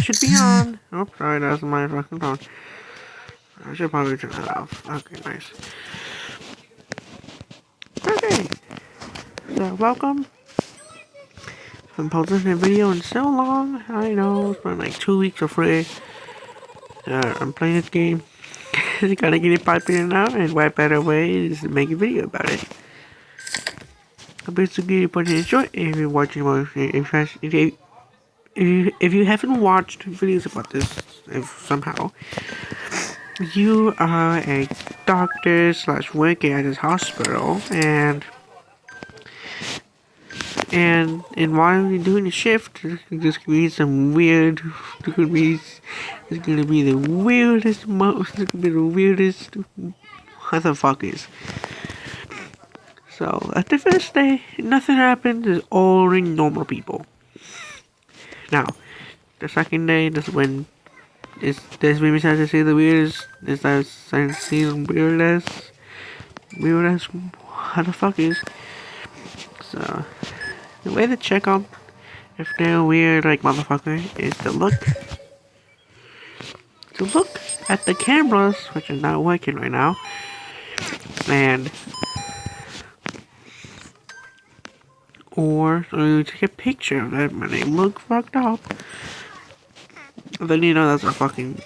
should be on. Oh, sorry, that's my fucking phone. I should probably turn that off. Okay, nice. Okay, so welcome. I've been posting a video in so long. I know, it's been like 2 weeks or 3. I'm playing this game. Gotta get it popular now, and what better way is to make a video about it. So basically, you put it in short if you're watching more. If you haven't watched videos about this, if somehow you are a doctor slash working at this hospital, and while you're doing a shift, there's gonna be some weird. There's gonna be the weirdest. There's gonna be the weirdest motherfuckers. So at the first day, nothing happens. It's all normal people. Now, the second day, this when this made me start to see the weirdest. This I started to see the weirdest motherfuckers. So the way to check on if they're weird like motherfucker is to look at the cameras, which are not working right now, and or you take a picture of them and they look fucked up. And then you know that's a fucking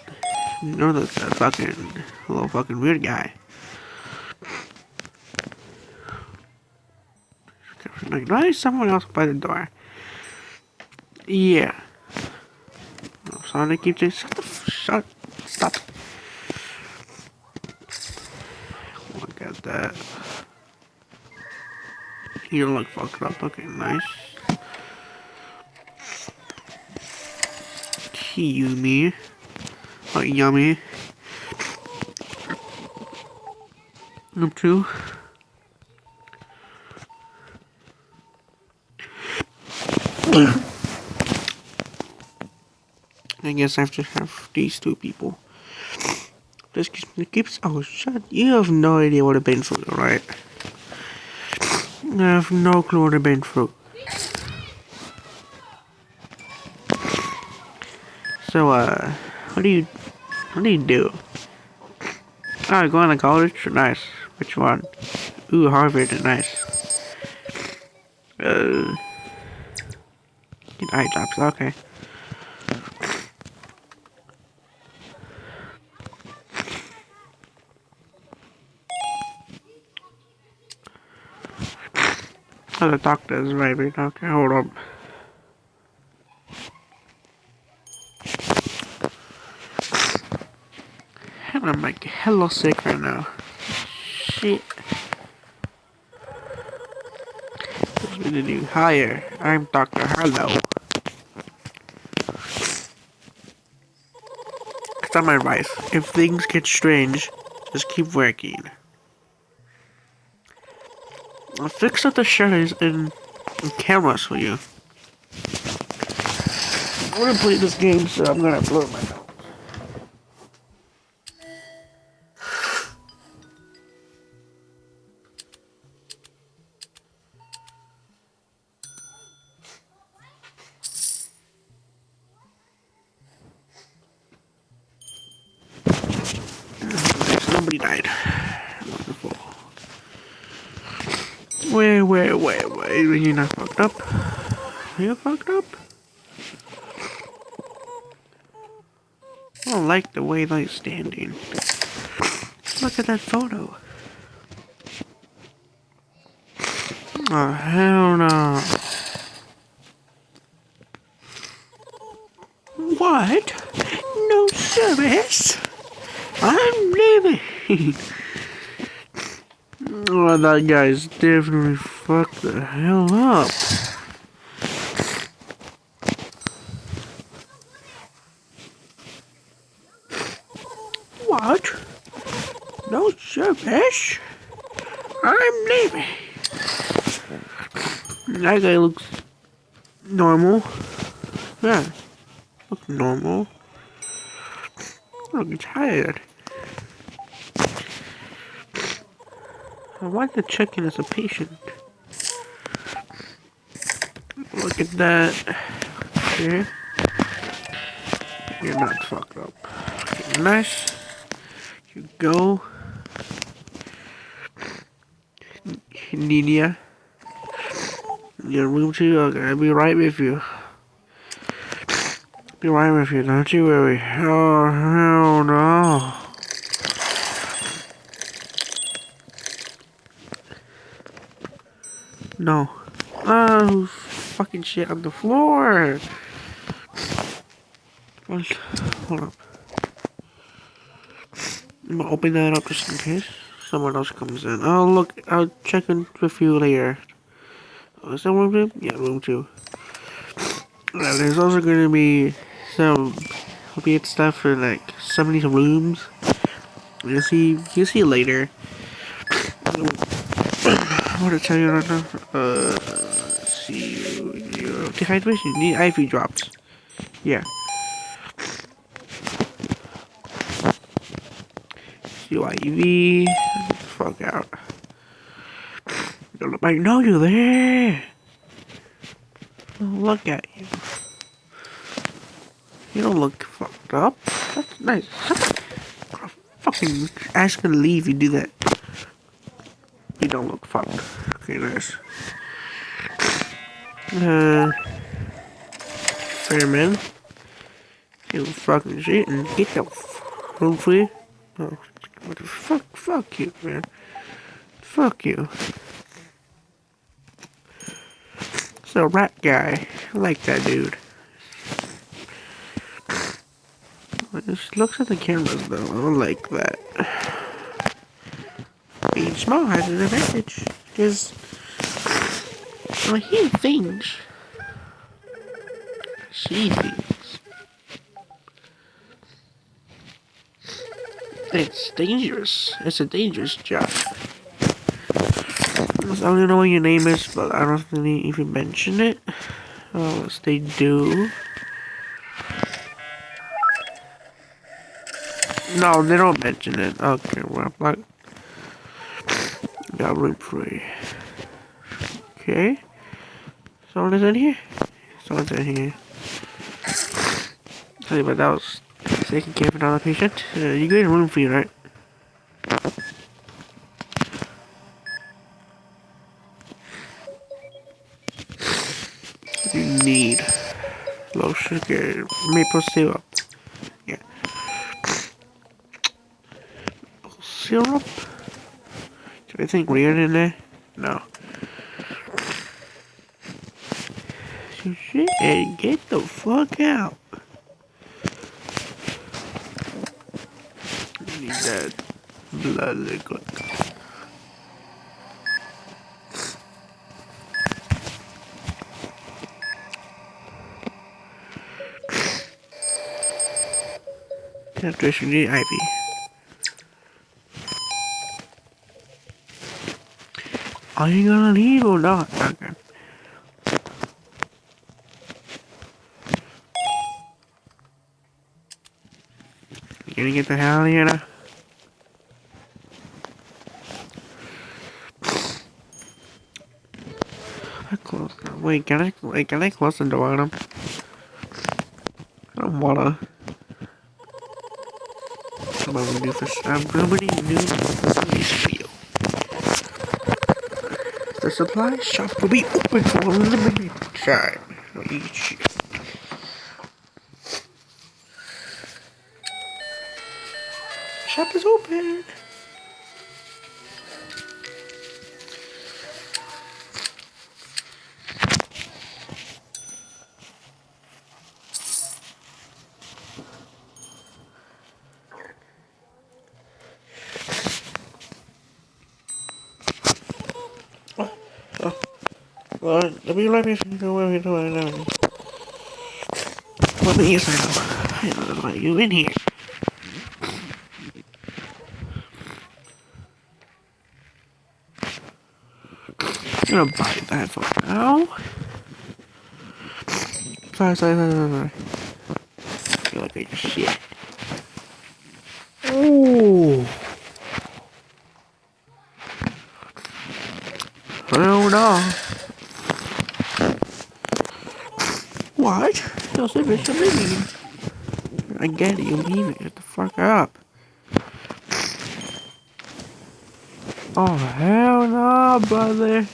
little fucking weird guy. Like, why is someone else by the door? Yeah. Oh, so they keep saying, stop. Look at that. You look fucked up. Okay, nice. Yummy. Oh, yummy. Number 2. I guess I have to have these 2 people. This keeps. Oh, shut. You have no idea what I've been through, right? I have no clue what I've been through. So, what do you do? Oh, going to college? Nice. Which one? Ooh, Harvard. Nice. Get eye jobs. Okay. Oh, the doctor is right. Okay, hold on. And I'm like hella sick right now. Shit. Let's be the new hire. I'm Dr. Harlow. That's my advice. If things get strange, just keep working. I'll fix up the shutters and cameras for you. I want to play this game, so I'm gonna blow my nose. Nobody died. Wonderful. Wait. You're not fucked up? Are you fucked up? I don't like the way they're standing. Look at that photo. Oh, hell no. What? No service? I'm leaving. Oh, that guy's definitely fucked the hell up. What? No service? I'm leaving. That guy looks normal. Yeah, looks normal. Look tired. I want to check in as a patient. Look at that. Okay. You're not fucked up. Okay, nice. You go. Nidia. Your room 2, okay, I'll be right with you. Be right with you, don't you worry. Oh, hell no. No. Oh, fucking shit on the floor. Hold up. I'm gonna open that up just in case someone else comes in. Oh, look, I'll check in with you later. Oh, is that room 2? Yeah, room 2. There's also gonna be some weird stuff in like some of these rooms. You'll see later. I want to tell you right now. See you. Dehydration. You need IV drops. Yeah. CYV. Fuck out. Don't look like know you there. Look at you. You don't look fucked up. That's nice. Fucking ask me to leave. You do that. You don't look fucked. Okay, nice. Fireman. You fucking shit and get the room free. Oh, what the fuck? Fuck you, man. Fuck you. It's a rat guy. I like that dude. Just looks at the cameras though. I don't like that. Being small has an advantage. Because I hear things. See things. It's dangerous. It's a dangerous job. I don't know what your name is, but I don't really even mention it. Unless they do. No, they don't mention it. Okay, well, like, got room free. Okay. Someone is in here? Someone's in here. Tell you about that was taking care of another patient. You get a room free, right? You need low sugar maple syrup. Yeah. Syrup? Is there anything weird in there? No. So shit, get the fuck out. I need that blood liquid. Titration need IV. Are you gonna leave or not? Okay. You gonna get the hell out of here now? I close now. Wait, can I close the door on him? I don't wanna. I'm gonna do this. I'm gonna do this video. The supply shop will be open for a limited time. Eat shit. Shop is open. Well, let me let me know where we're doing now. Let me inside now. I don't let you in here. I'm gonna bite that fuck now. Sorry. I feel like I just shit. Ooh. Oh no. What? Those are vitamin. I get it, you're leaving. Get the fuck up. Oh, hell no, brother.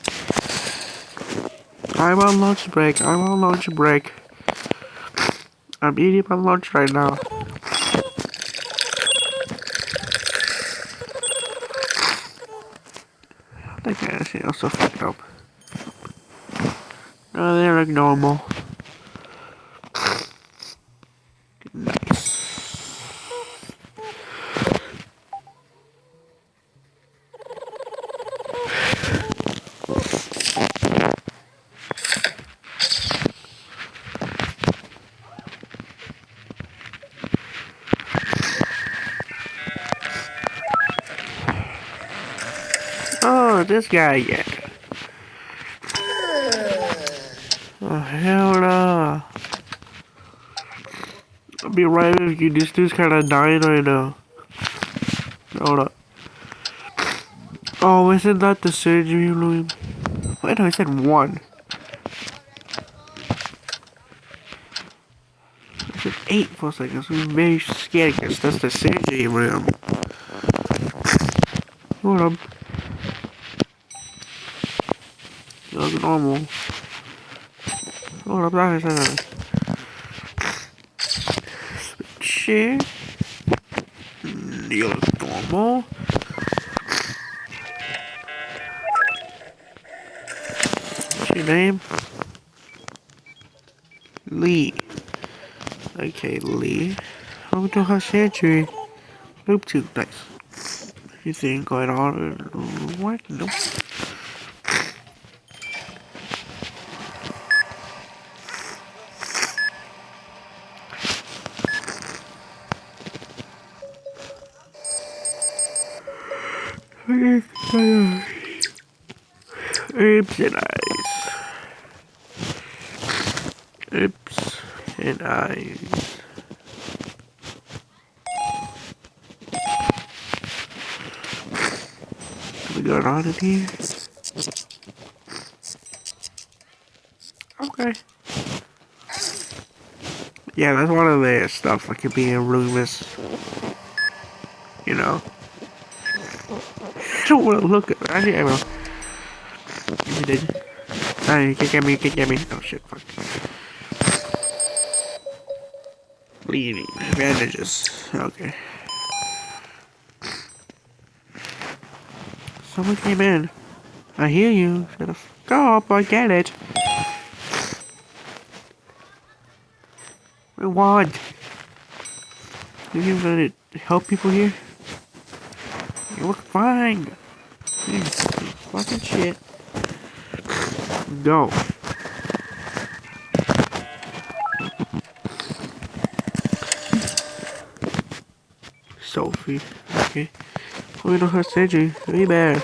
I'm on lunch break. I'm on lunch break. I'm eating my lunch right now. I think I also fucked up. No, they look normal. Nice. Oh, this guy again. Oh, hell no. I'll be right with you. This dude's kind of dying right now. Hold up. Oh, isn't that the surgery room? Wait, no, I said one. I said 8 for a second, so I'm very scared because that's the surgery room. Hold up. You look normal. Hold up, that is shit. You look normal. What's your name? Lee. Okay, Lee. Welcome to her surgery. Loop tube, nice. Anything going on? What? Nope. Oops and eyes. Oops and eyes. What's going on in here? Okay. Yeah, that's one of the stuff that could be in Roomis. You know. I don't want to look at it. I will. You did. No, you can't get me, you can't get me. Oh shit, fuck. Leaving. Bandages. Okay. Someone came in. I hear you. Shut the fuck up, I get it. I want. Are you gonna help people here? You look fine. You fucking shit. Go. Sophie. Okay. We don't have surgery. Way bad.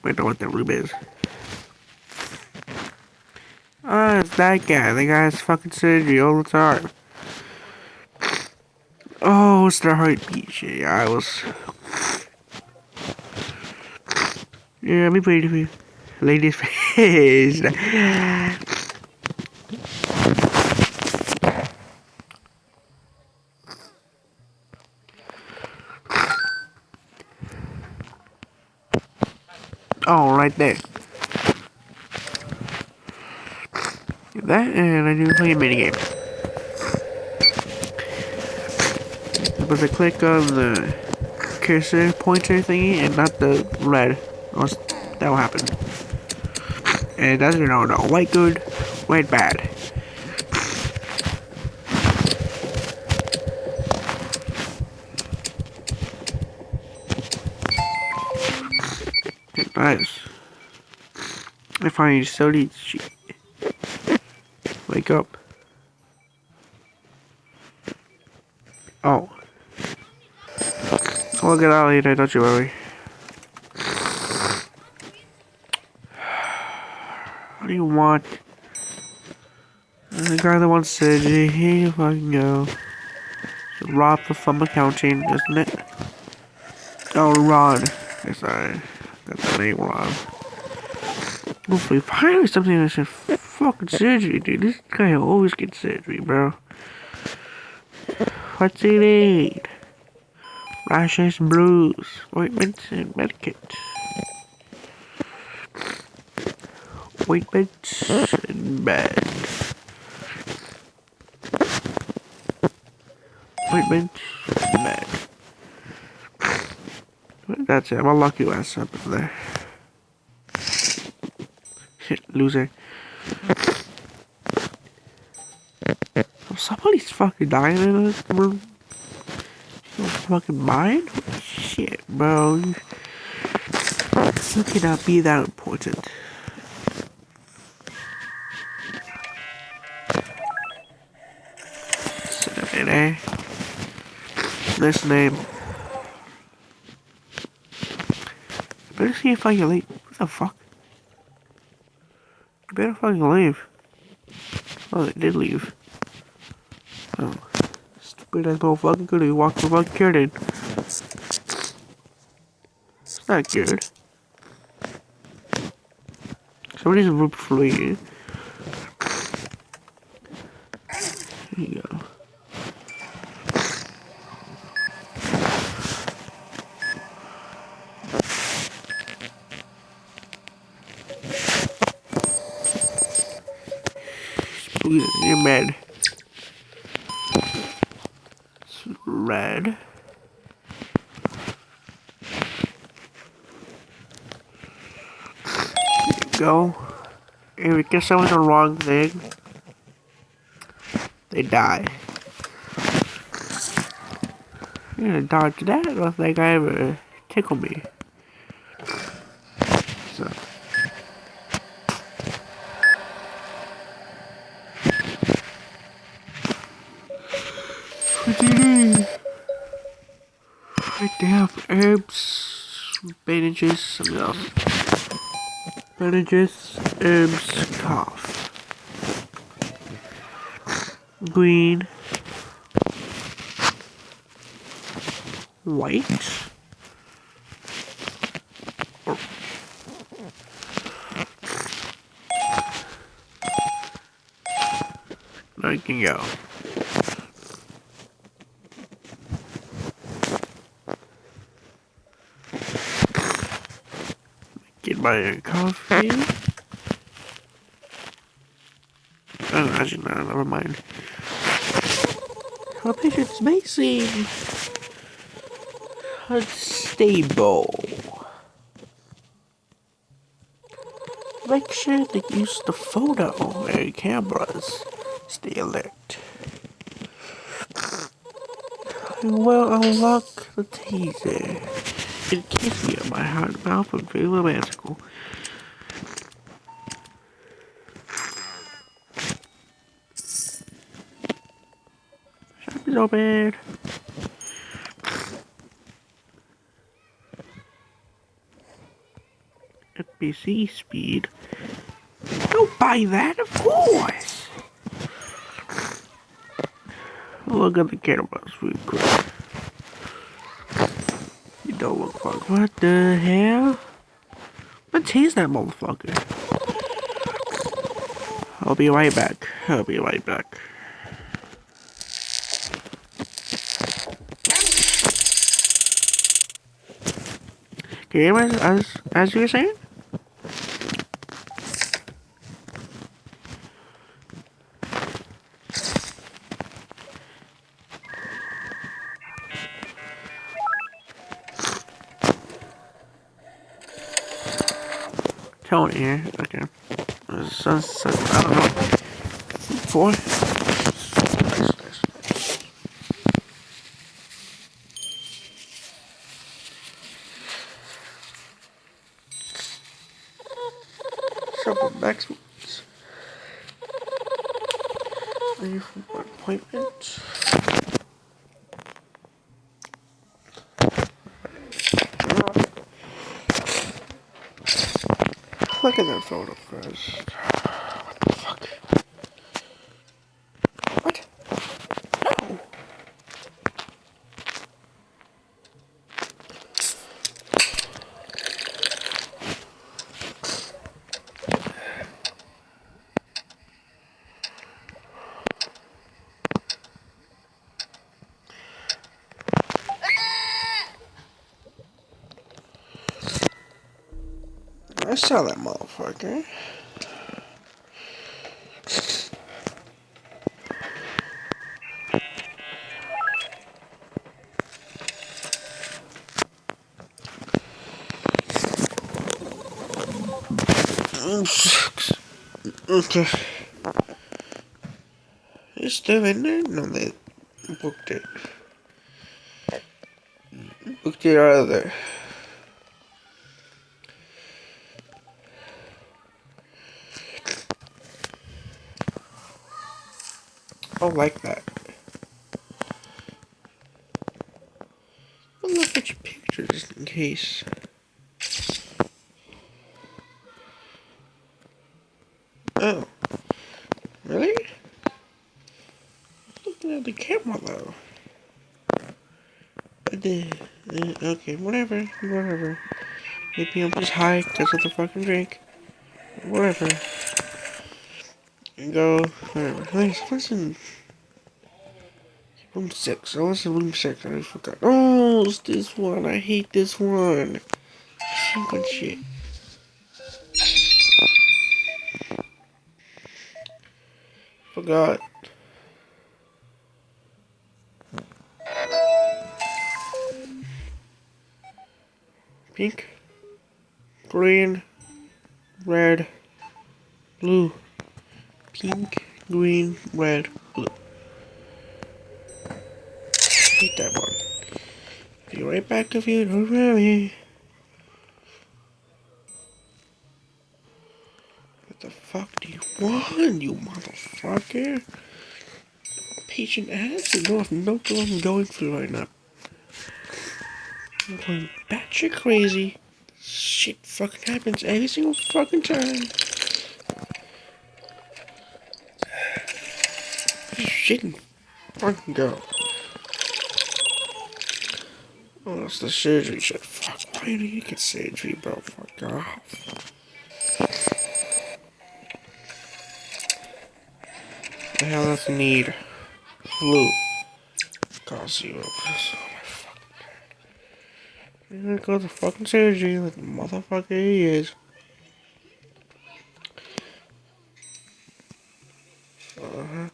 I know what the room is. Ah, it's that guy. The guy has fucking surgery all the time. Oh, it's the heartbeat shit. Yeah, I was. Yeah, let me pray for you. Lady's face. Oh, right there. That and I need to play a minigame. But I click on the cursor pointer thingy and not the red. That will happen. And that's no, white good, white bad. Nice. I find you so neat. Wake up. Oh. I'll get out later, don't you worry. What do you want? The guy that wants surgery, here you fucking go. Rob the from accounting, isn't it? Oh, Ron. Yes, I got the name wrong. Hopefully, finally something I should fucking surgery, dude. This guy always gets surgery, bro. What's he need? Rashes and blues, ointments and medicate. Ointments and bed. Ointments and bed. That's it. I'm gonna lock your ass up in there. Shit, loser. Somebody's fucking dying in this room. You fucking mind? Shit, bro. You cannot be that important. Cinnamon, eh? This name. Better see if I can leave. What the fuck? You better fucking leave. Oh, they did leave. Oh. Stupid ass motherfucker could have walked the fucking curtain. It's not good. Somebody's root fleeing. There you go. You're mad. It's red. Go. If we get someone the wrong thing, they die. You're gonna dodge that? I don't think I ever tickle me. So. What do you need? They have herbs, bandages, something else. Bandages, herbs, cough. Green. White. I can go. Get my coffee. Oh, actually, no, never mind. Our patient's missing. Unstable. Make sure to use the photo and cameras. Stay alert. I will unlock the taser. Encase me in my heart, mouth, and feel magical. Shop is open. FBC speed. Don't buy that, of course. Look at the cameras real quick. You don't look like what the hell? Let's tease that motherfucker. I'll be right back. I'll be right back. Can you hear me as you were saying? Tony here. Okay. Sunset. I don't know. 4. Several maximums. Leave for appointment. Look at that photo first. What the fuck? What? No! I saw that motherfucker. Okay. It's still in there? No, they booked it. Booked it out of there. I like that. I'll look at your picture just in case. Oh. Really? Looking at the camera though. Okay, whatever. Maybe I'm just high because of the fucking drink. Whatever. Go, whatever. Listen. Room 6. Oh, listen, room 6. I forgot. Oh, it's this one. I hate this one. Stupid shit. Forgot. Pink, green, red, blue. Pink, green, red, blue. Hate that one. Be right back if you don't worry. What the fuck do you want, you motherfucker? Patient ass? You know, I have no clue what I'm going through right now. I'm going batshit crazy. Shit fucking happens every single fucking time. Shit and fucking go. Oh, that's the surgery shit. Fuck, why do you get surgery, bro? Fuck off. The hell does it need? Flu. Cause you. Oh my fucking god. You're gonna go to fucking surgery like the motherfucker he is. Uh-huh.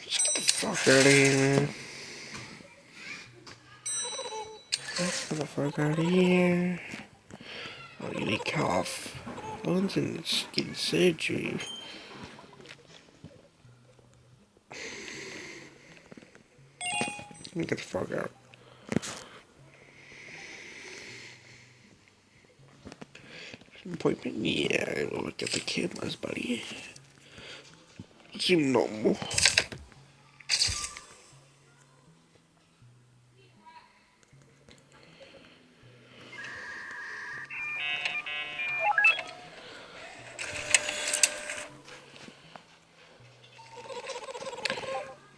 Get the fuck out of here, man. Get the fuck out of here. Oh, you need cough. One's in getting surgery. Let me get the fuck out. Appointment? Yeah, we'll look at the cameras, buddy. Seem normal.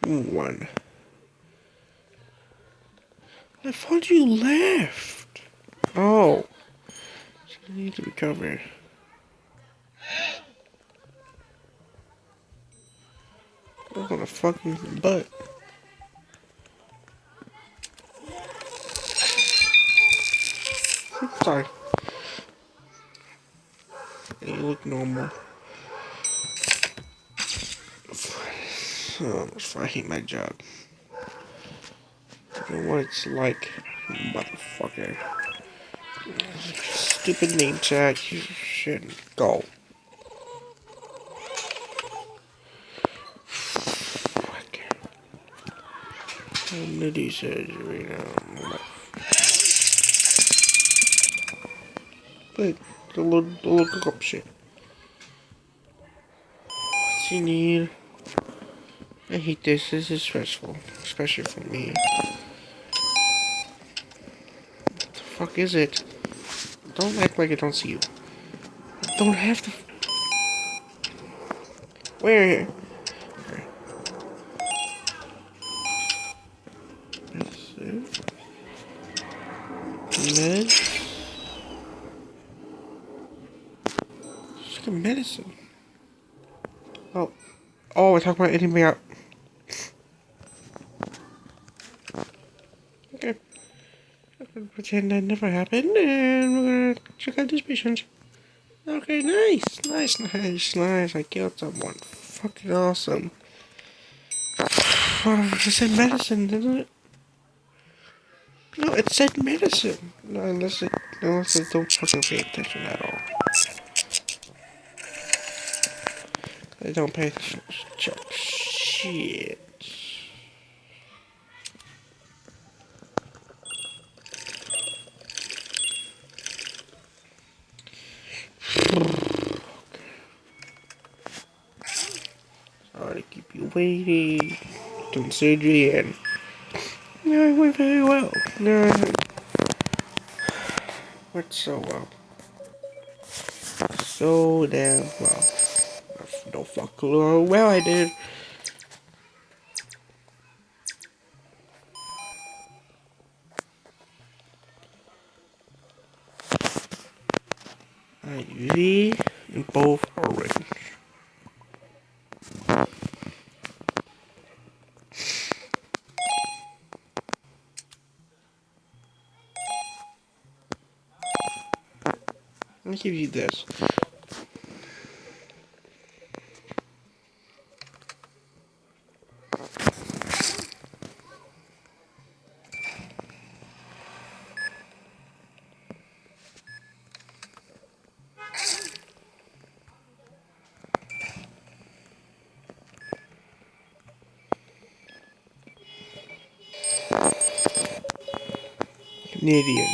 One. I thought you left. Oh. So I need to recover. I'm on a fucking butt. Sorry. You look normal. Oh, I hate my job. I know what it's like, motherfucker. Stupid name tag. You shouldn't go. Fuck. I'm gonna do surgery now. But the little up shit. What's you need? I hate this. This is stressful, especially for me. What the fuck is it? Don't act like I don't see you. I don't have to. Where? Meds? Just get medicine. Oh. Oh, we're talking about anything out. Okay. I'm gonna pretend that never happened, and we're gonna check out this patient. Okay, nice. I killed someone. Fucking awesome. Oh, it said medicine, didn't it? No, it said medicine. No, unless I don't fucking pay attention at all. I don't pay attention. Check. Shit. Sorry to keep you waiting. Doing surgery and yeah, it went very well. No, it went so well. So damn well. No fuck clue how well I did. IV and both orange. Let me give you this. Canadian.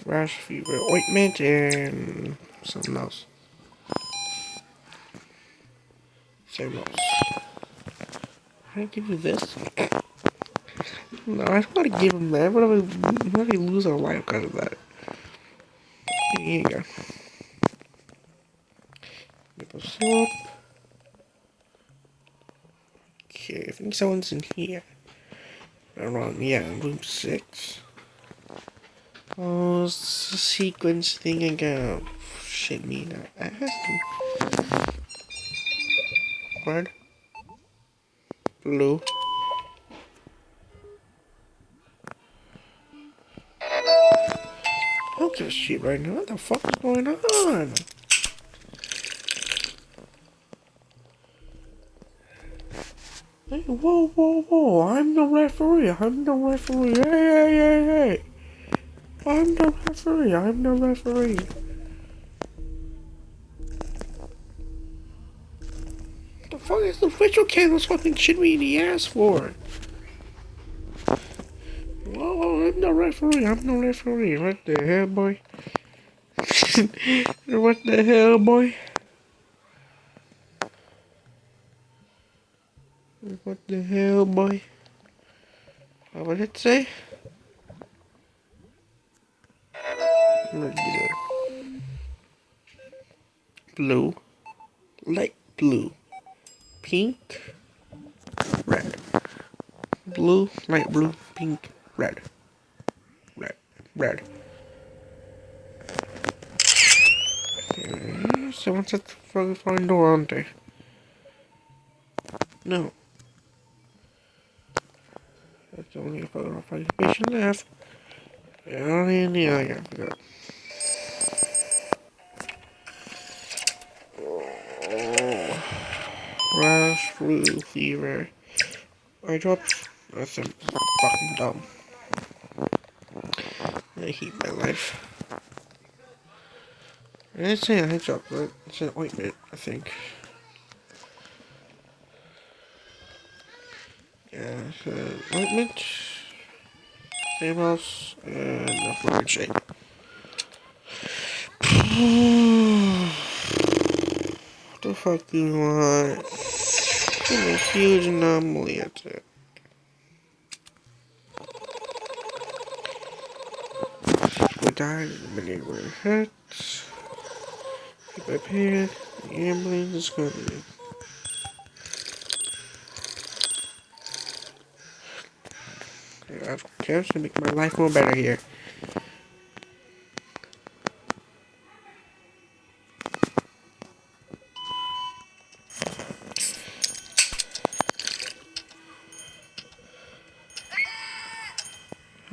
Rash fever ointment and something else. Same else. Can I give you this? No, I don't want to give him that. What if I lose our life because of that? Here you go. Maple syrup. Okay, I think someone's in here. Around, yeah, room 6. Oh, it's a sequence thing again. Shit me now. I have to. Red. Blue. I don't give a shit right now. What the fuck is going on? Hey, whoa. I'm the referee. Hey. I'm the referee. The fuck is the ritual candles fucking shit me in the ass for? Whoa, I'm the referee. What the hell, boy? What the hell, boy? What the hell, boy? What did it say? Let's get it. Blue, light blue, pink, red. Blue, light blue, pink, red. Red. Someone's at the fucking front door, aren't they? No. That's only a fucking patient left. Yeah, I forgot. Rash, flu, fever. Eye drops. That's fucking dumb. I hate my life. I didn't say eye drop, but it's an ointment, I think. Yeah, it's an ointment. Same house, and a fucking shake. What the fuck do you want? Give me a huge anomaly, that's it. We died in the minute where it hurts. Keep up here. The ambulance is coming. I have cares to make my life more better here.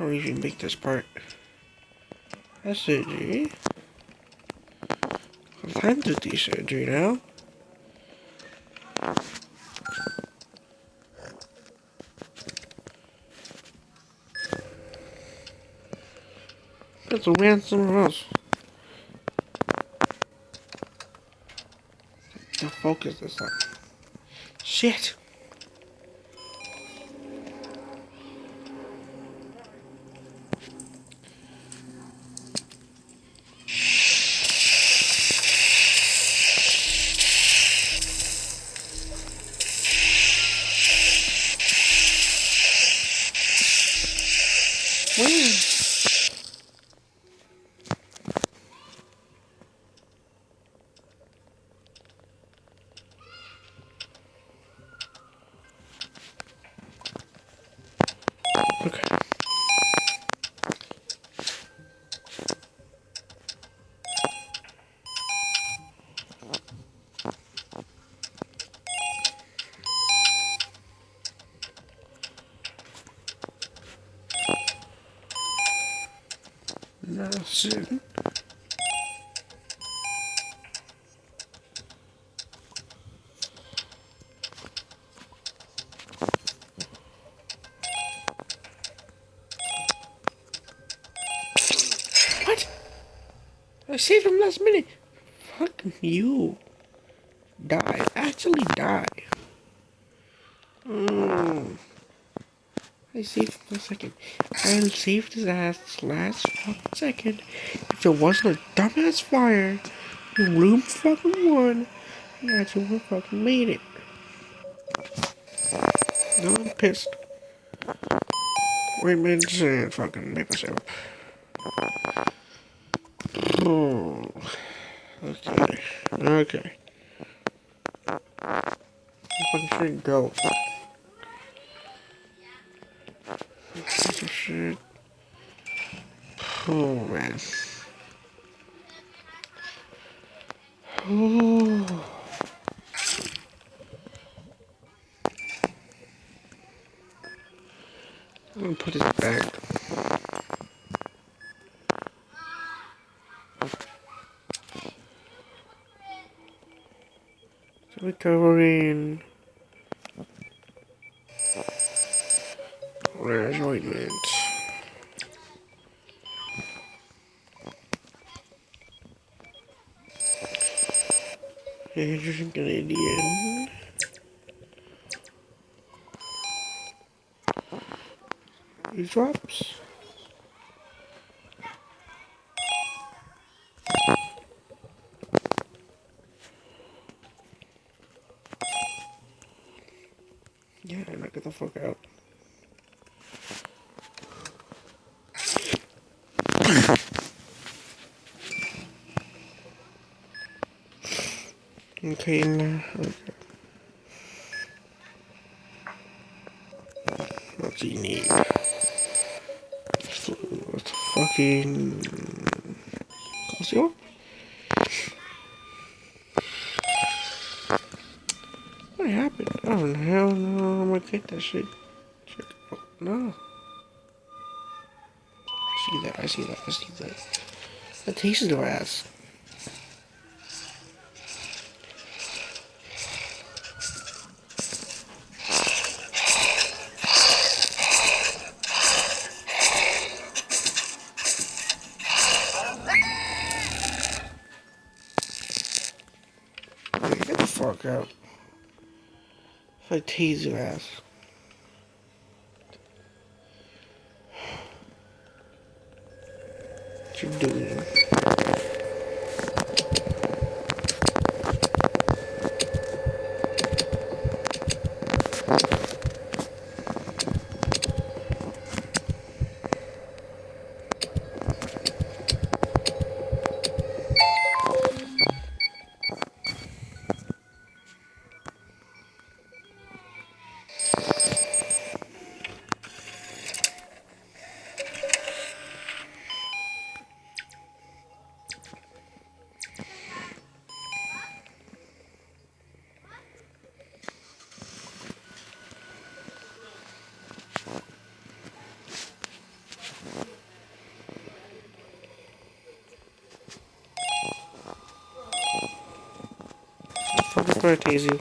How do you make this part? That's surgery. It's time to do surgery now. That's a man somewhere else. To focus this time. Shit! Where? Okay. Nothing. What? I saved him last minute. Fuck you. Die. Actually die. I saved him last second. I saved his ass last fucking second. If it wasn't a dumbass fire, room fucking one, I actually would have fucking made it. No, I'm pissed. Wait a minute and fucking make myself. Oh, okay. Okay. I fucking shouldn't go. Piece of shit. Oh, man. Oh. I'm gonna put this back. Recovering. Rash ointment. Asian Canadian. These drops. Yeah, now get the fuck out. Okay, now. Okay. What do you need? What's fucking. Calcium? What happened? Oh, hell no. I'm gonna take that shit. Oh, no. I see that. I see that. I see that. That tastes your ass. Hey, get the fuck out. If I tease your ass. What you doing? gonna tase you.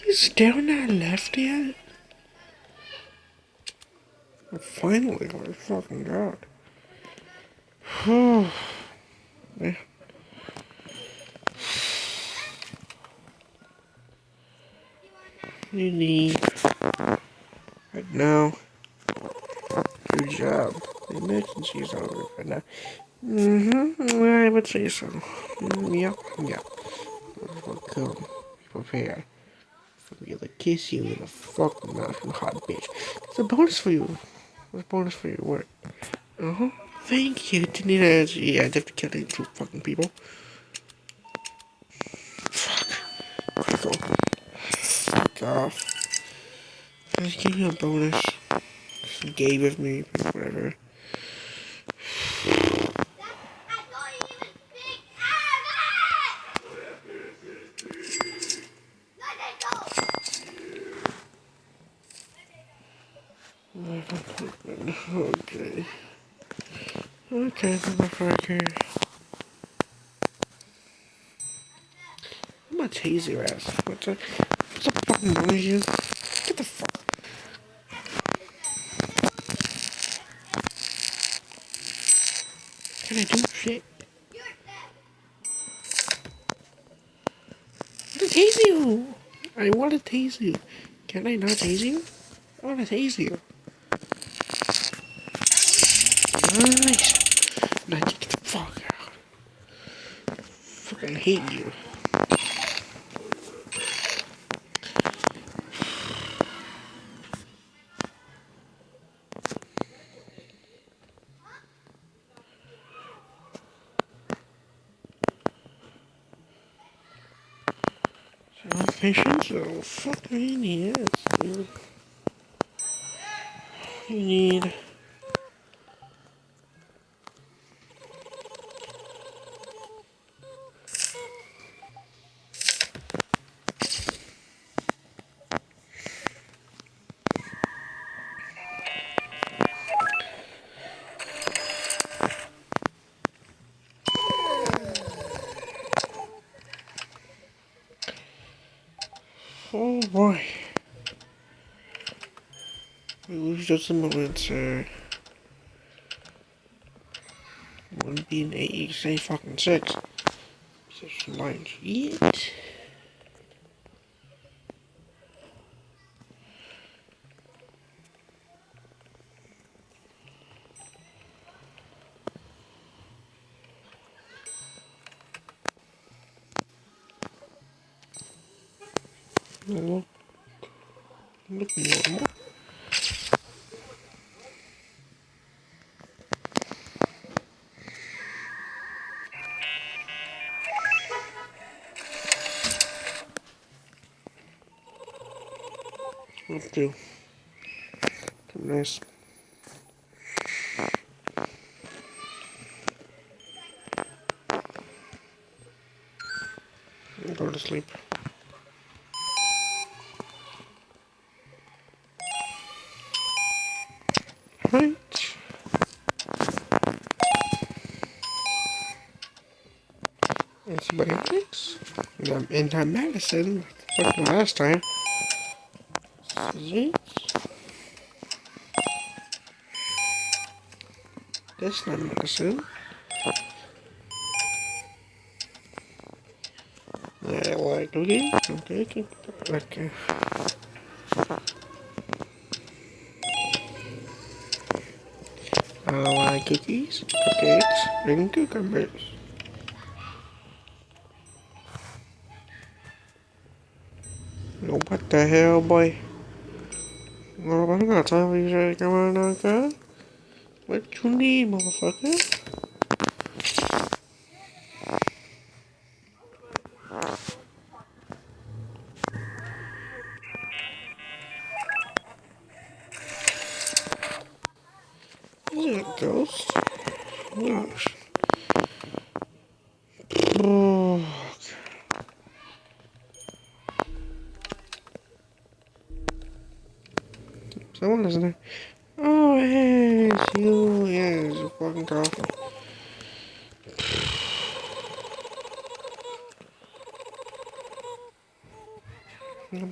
You still not left yet? Finally, my fucking god. Oh, man. You need right now. Good job. The emergency is over right now. I would say so. Yep, yep. Welcome. Prepare for me to kiss you in the fucking mouth, you hot bitch. It's a bonus for you. It's a bonus for your work. Uh-huh. Thank you. Didn't need to, yeah, I have to kill these two fucking people. Fuck. Go. Fuck off. Just give you a bonus. Just gave with me, whatever. Okay. Okay, motherfucker. I'm gonna tase your ass. What's the fucking wrong with you? Get the fuck. Can I do shit? I want to tase you. I want to tase you. Can I not tase you? I want to tase you. Nice. Now get the fuck out. Fucking hate you. Patience? Oh, fuck me, yes, dude. You need... Oh boy. It was just a moment, sir. 1B8, say fucking 6. Position line sheet. Look normal. Let's do. Nice. Go to sleep. Right. Antibiotics. We got anti-medicine. Like the last time. This That's not medicine. I like okay. Okay. like cookies, cupcakes, and cucumbers. Oh, what the hell, boy? Oh, I got time for you to come on now, girl. What you need, motherfucker? Is it a ghost? Gosh. Oh, someone is there. Oh, hey, it's you. Yeah, it's a fucking coffee.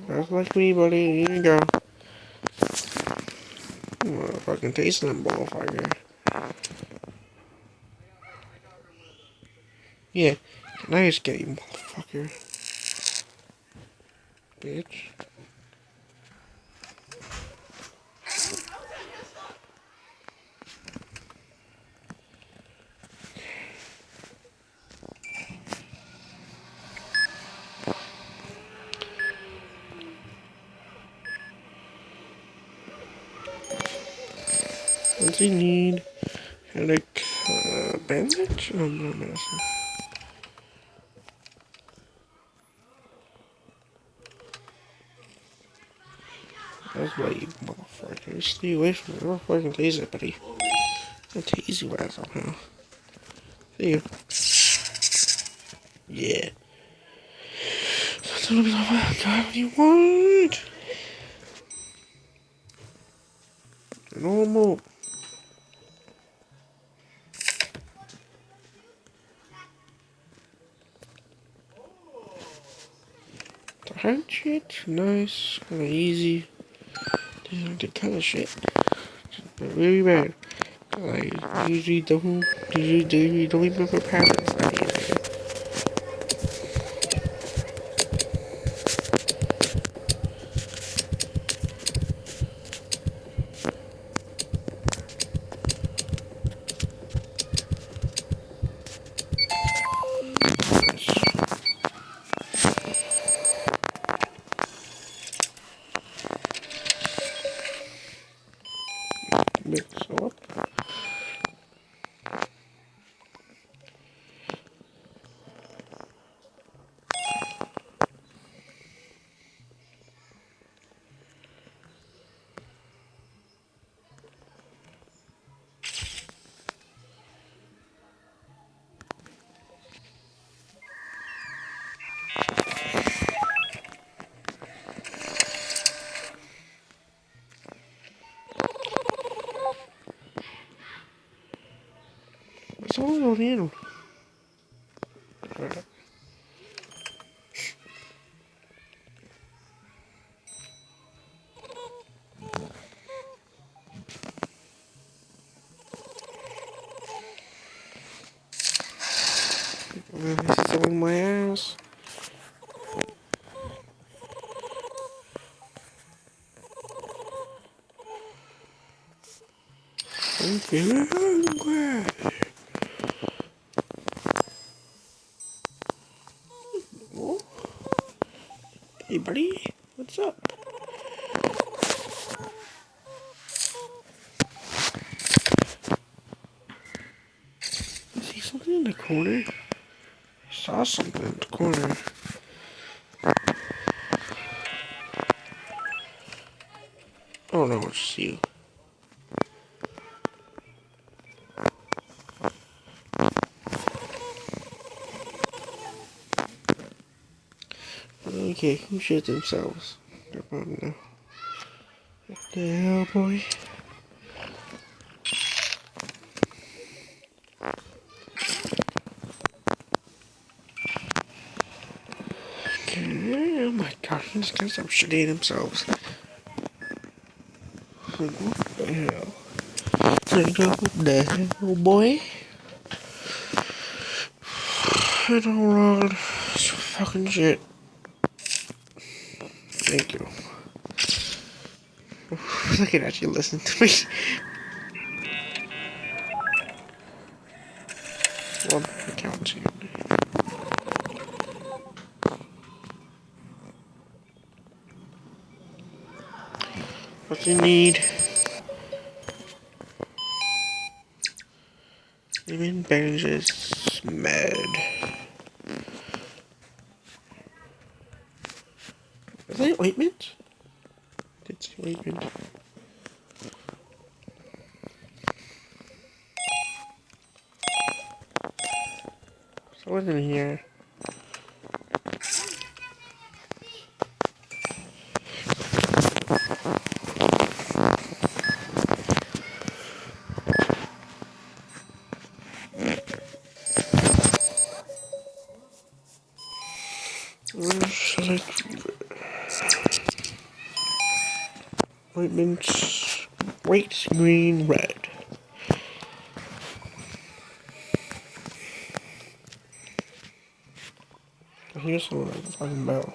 That's like me, buddy. Here you go. Fucking taste that motherfucker. Yeah, nice game, motherfucker. Bitch. What's he need? Headache, bandage? Oh, no medicine. That's why you motherfucker. Stay away from me. I'm fucking tase it, buddy. I'll tase you ass somehow. See you. Yeah. Tell me, oh God, what do you want? Normal. The hard shit, nice, kinda easy. The kind of shit, but really bad. I usually don't remember patterns that easy. Nice. Mix up. What's all on here? This is on my ass. I'm feeling hungry. Oh, hey buddy, what's up? I see something in the corner. I saw something in the corner. Oh no, it's you. Okay, who shit themselves? Come on now. What the hell, boy? Okay, oh my god, these guys are shitting themselves. What the hell? What the hell, boy? I don't run. It's fucking shit. Thank you. Looking at you, listen to me. can't see it. What you need? Even bandages. Med. Is that ointment? It's ointment. So what's in here? Select ointments. White, green, red. Here's the one I'm talking about.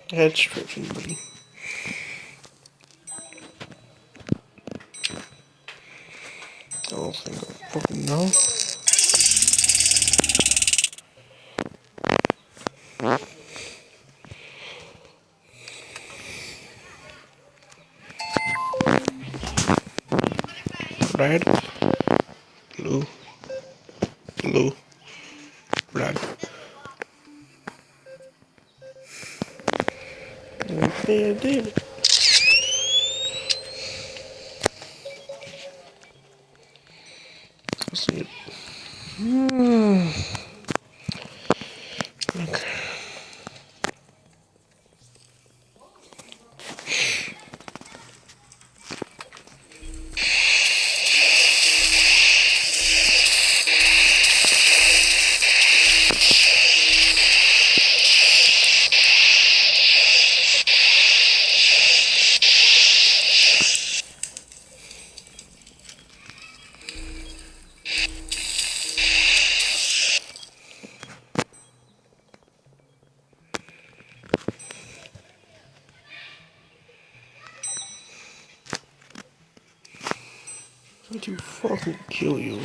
Head stretching, buddy. I don't think I fucking know. Red, blue, blue, red. Okay, I did. Let's see it. Okay. I'm going to fucking kill you.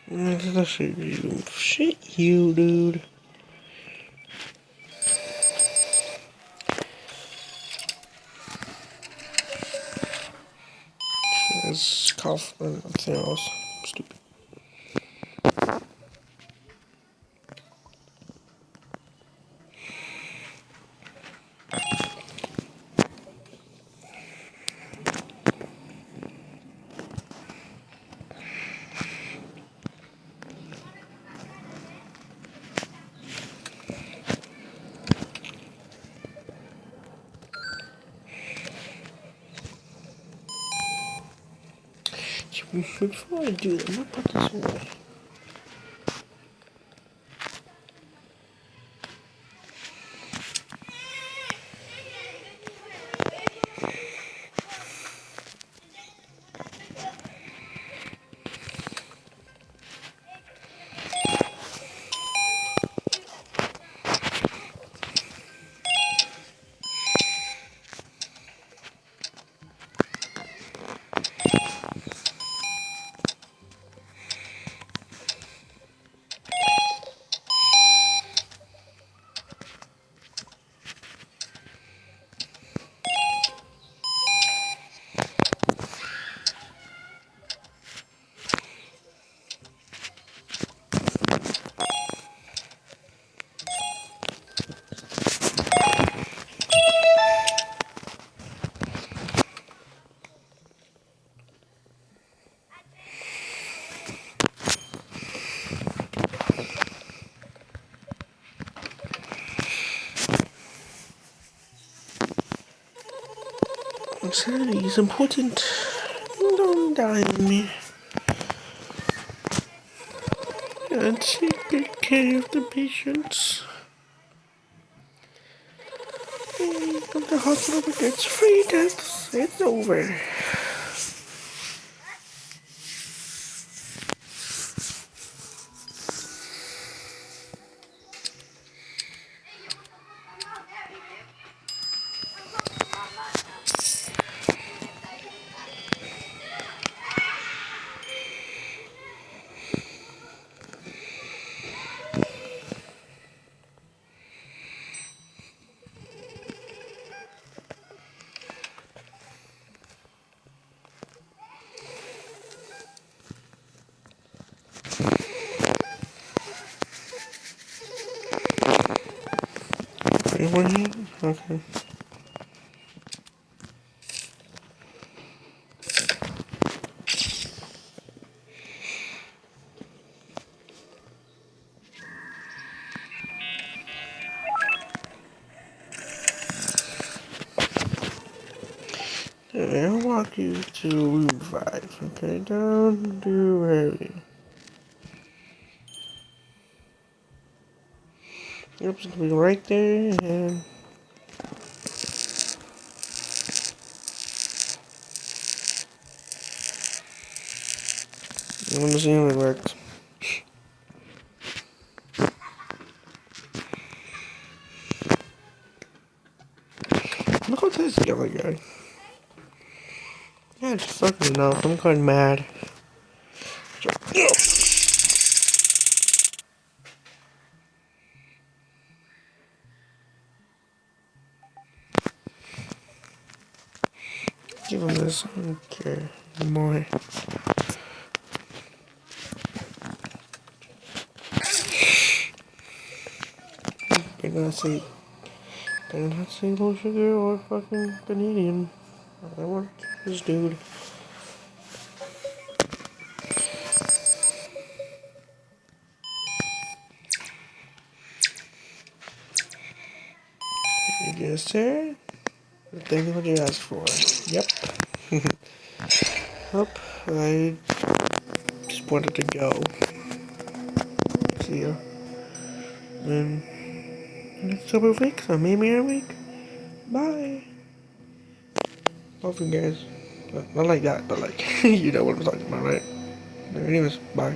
That shit you. Shit you, dude. It's cough and nothing else. Stupid. Before I do that, I'm gonna put this away. Insanity is important. Don't die on me. And take good care of the patients. Welcome to hospital gets free tests. It's over. Okay. I'll walk you to room 5, okay? Don't do worry. Yep, it's gonna be right there, and I'm gonna see how it works. Look at this yellow guy. Yeah, just fucking enough. I'm going mad. Give him this. I don't care anymore. Better not say low sugar or fucking Canadian. I want this dude. Yes, sir. Thank you for what you asked for. Yep. Yep. I just wanted to go. See ya. And next couple of weeks, or maybe a week. Bye. Love you guys. Not like that, but like, you know what I'm talking about, right? Anyways, bye.